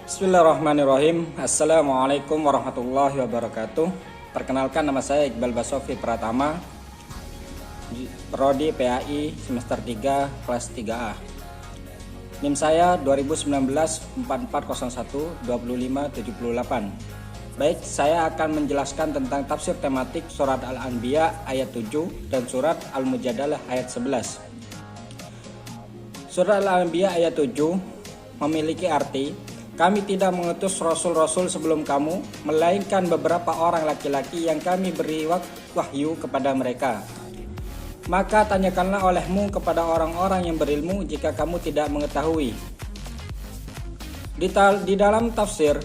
Bismillahirrahmanirrahim. Assalamualaikum warahmatullahi wabarakatuh. Perkenalkan, nama saya Iqbal Basofi Pratama, Prodi PAI semester 3 kelas 3A. NIM saya 2019-4401-2578. Baik, saya akan menjelaskan tentang tafsir tematik surat Al-Anbiya ayat 7 dan surat Al-Mujadalah ayat 11. Surat Al-Anbiya ayat 7 memiliki arti, kami tidak mengutus rasul-rasul sebelum kamu, melainkan beberapa orang laki-laki yang kami beri wahyu kepada mereka. Maka tanyakanlah olehmu kepada orang-orang yang berilmu jika kamu tidak mengetahui. Di dalam tafsir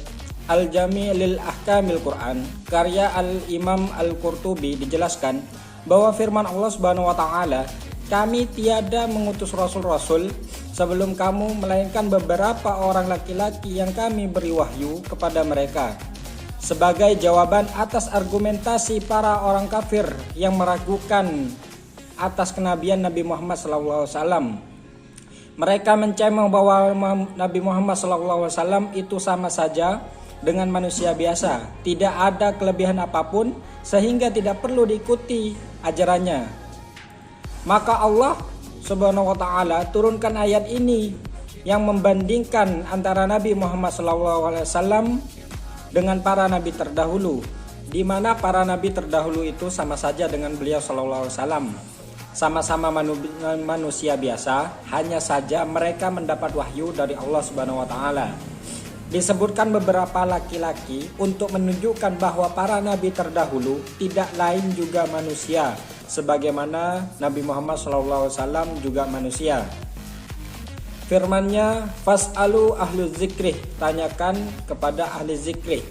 Al-Jami' lil Ahkamil Quran, karya Al-Imam Al-Qurtubi, dijelaskan bahwa firman Allah Subhanahu wa taala, kami tiada mengutus rasul-rasul sebelum kamu, melainkan beberapa orang laki-laki yang kami beri wahyu kepada mereka. Sebagai jawaban atas argumentasi para orang kafir yang meragukan atas kenabian Nabi Muhammad SAW. Mereka mencemooh bahwa Nabi Muhammad SAW itu sama saja dengan manusia biasa, tidak ada kelebihan apapun sehingga tidak perlu diikuti ajarannya. Maka Allah Subhanahu wa taala turunkan ayat ini yang membandingkan antara Nabi Muhammad SAW dengan para nabi terdahulu, di mana para nabi terdahulu itu sama saja dengan beliau sallallahu alaihi wasallam. Sama-sama manusia biasa, hanya saja mereka mendapat wahyu dari Allah Subhanahu wa taala. Disebutkan beberapa laki-laki untuk menunjukkan bahwa para nabi terdahulu tidak lain juga manusia, sebagaimana Nabi Muhammad SAW juga manusia. Firman-Nya, fas'alu ahlu zikrih, tanyakan kepada ahli zikrih.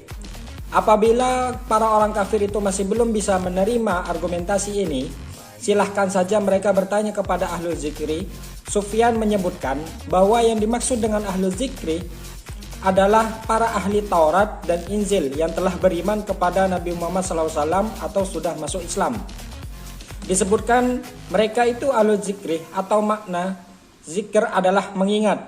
Apabila para orang kafir itu masih belum bisa menerima argumentasi ini, silahkan saja mereka bertanya kepada ahlu zikri. Sufyan menyebutkan bahwa yang dimaksud dengan ahlu zikri adalah para ahli Taurat dan Injil yang telah beriman kepada Nabi Muhammad SAW atau sudah masuk Islam. Disebutkan mereka itu ahlu zikri, atau makna zikir adalah mengingat,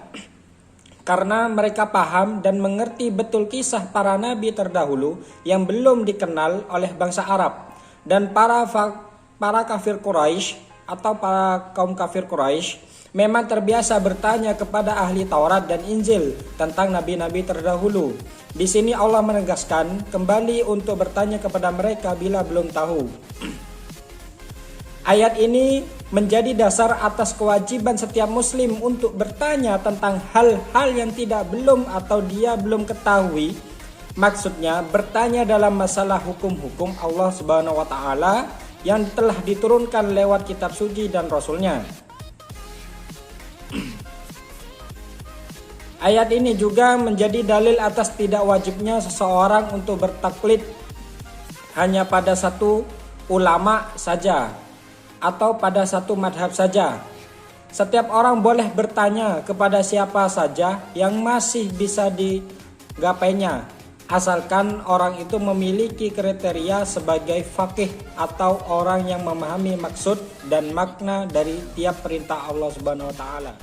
karena mereka paham dan mengerti betul kisah para nabi terdahulu yang belum dikenal oleh bangsa Arab. Dan para kafir Quraisy atau para kaum kafir Quraisy memang terbiasa bertanya kepada ahli Taurat dan Injil tentang nabi-nabi terdahulu. Di sini Allah menegaskan kembali untuk bertanya kepada mereka bila belum tahu. Ayat ini menjadi dasar atas kewajiban setiap muslim untuk bertanya tentang hal-hal yang belum ketahui. Maksudnya bertanya dalam masalah hukum-hukum Allah Subhanahu wa taala yang telah diturunkan lewat kitab suci dan rasulnya. Ayat ini juga menjadi dalil atas tidak wajibnya seseorang untuk bertaklid hanya pada satu ulama saja atau pada satu madhab saja. Setiap orang boleh bertanya kepada siapa saja yang masih bisa digapainya, asalkan orang itu memiliki kriteria sebagai faqih atau orang yang memahami maksud dan makna dari tiap perintah Allah Subhanahu wa taala.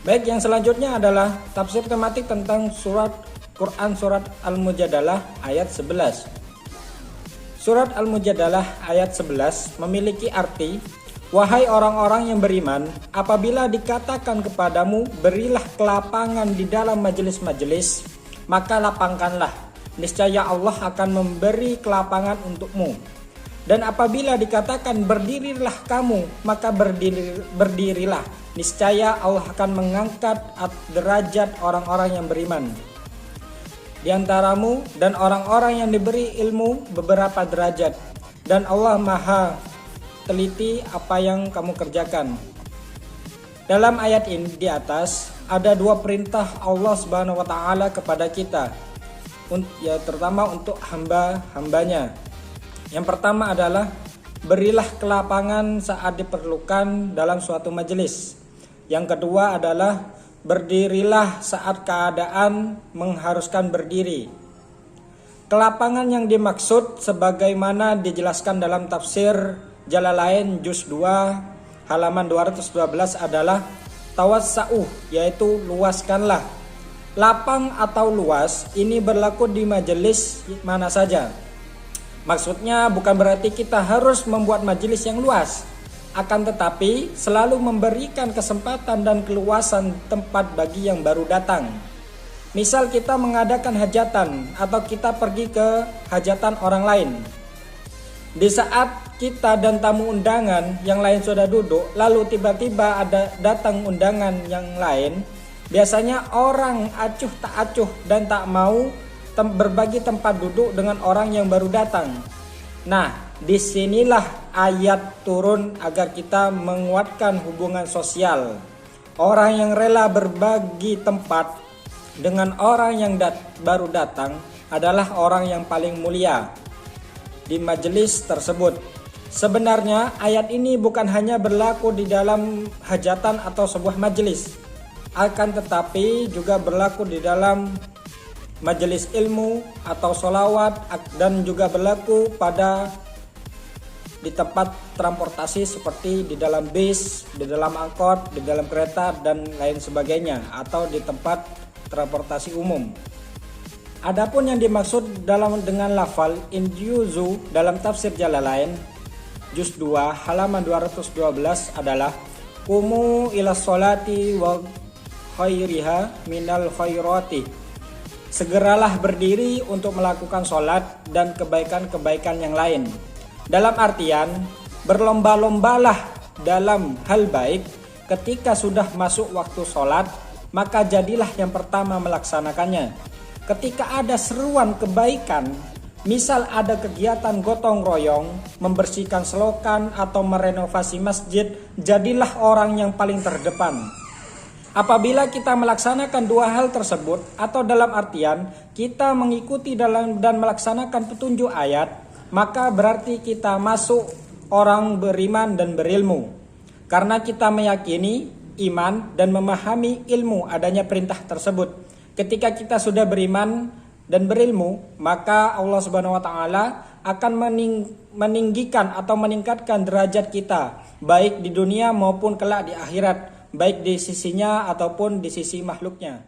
Baik, yang selanjutnya adalah tafsir tematik tentang surat Quran surat Al-Mujadalah ayat 11. Surat Al-Mujadalah ayat 11 memiliki arti, wahai orang-orang yang beriman, apabila dikatakan kepadamu berilah kelapangan di dalam majelis-majelis, maka lapangkanlah, niscaya Allah akan memberi kelapangan untukmu. Dan apabila dikatakan berdirilah kamu, maka berdirilah, niscaya Allah akan mengangkat derajat orang-orang yang beriman di antaramu dan orang-orang yang diberi ilmu beberapa derajat, dan Allah Maha teliti apa yang kamu kerjakan. Dalam ayat ini di atas ada dua perintah Allah Subhanahu wa taala kepada kita, ya terutama untuk hamba-hambanya. Yang pertama adalah berilah kelapangan saat diperlukan dalam suatu majelis. Yang kedua adalah berdirilah saat keadaan mengharuskan berdiri. Kelapangan yang dimaksud sebagaimana dijelaskan dalam tafsir Jalalain juz 2 halaman 212 adalah tawassa'u, yaitu luaskanlah. Lapang atau luas ini berlaku di majelis mana saja. Maksudnya bukan berarti kita harus membuat majelis yang luas, akan tetapi selalu memberikan kesempatan dan keluasan tempat bagi yang baru datang. Misal kita mengadakan hajatan atau kita pergi ke hajatan orang lain. Di saat kita dan tamu undangan yang lain sudah duduk, lalu tiba-tiba ada datang undangan yang lain, biasanya orang acuh tak acuh dan tak mau berbagi tempat duduk dengan orang yang baru datang. Nah, disinilah ayat turun agar kita menguatkan hubungan sosial. Orang yang rela berbagi tempat dengan orang yang baru datang adalah orang yang paling mulia di majelis tersebut. Sebenarnya ayat ini bukan hanya berlaku di dalam hajatan atau sebuah majelis, akan tetapi juga berlaku di dalam majelis ilmu atau sholawat, dan juga berlaku di tempat transportasi seperti di dalam bis, di dalam angkot, di dalam kereta dan lain sebagainya, atau di tempat transportasi umum. Adapun yang dimaksud dengan lafal injuzu dalam tafsir Jalalain juz 2 halaman 212 adalah qumu ila sholati wa khairiha minal khairati. Segeralah berdiri untuk melakukan sholat dan kebaikan-kebaikan yang lain. Dalam artian, berlomba-lombalah dalam hal baik. Ketika sudah masuk waktu sholat, maka jadilah yang pertama melaksanakannya. Ketika ada seruan kebaikan, misal ada kegiatan gotong royong, membersihkan selokan atau merenovasi masjid, jadilah orang yang paling terdepan. Apabila kita melaksanakan dua hal tersebut, atau dalam artian kita mengikuti dan melaksanakan petunjuk ayat, maka berarti kita masuk orang beriman dan berilmu. Karena kita meyakini iman dan memahami ilmu adanya perintah tersebut. Ketika kita sudah beriman dan berilmu, maka Allah Subhanahu wa taala akan meninggikan atau meningkatkan derajat kita, baik di dunia maupun kelak di akhirat, baik di sisinya ataupun di sisi makhluknya.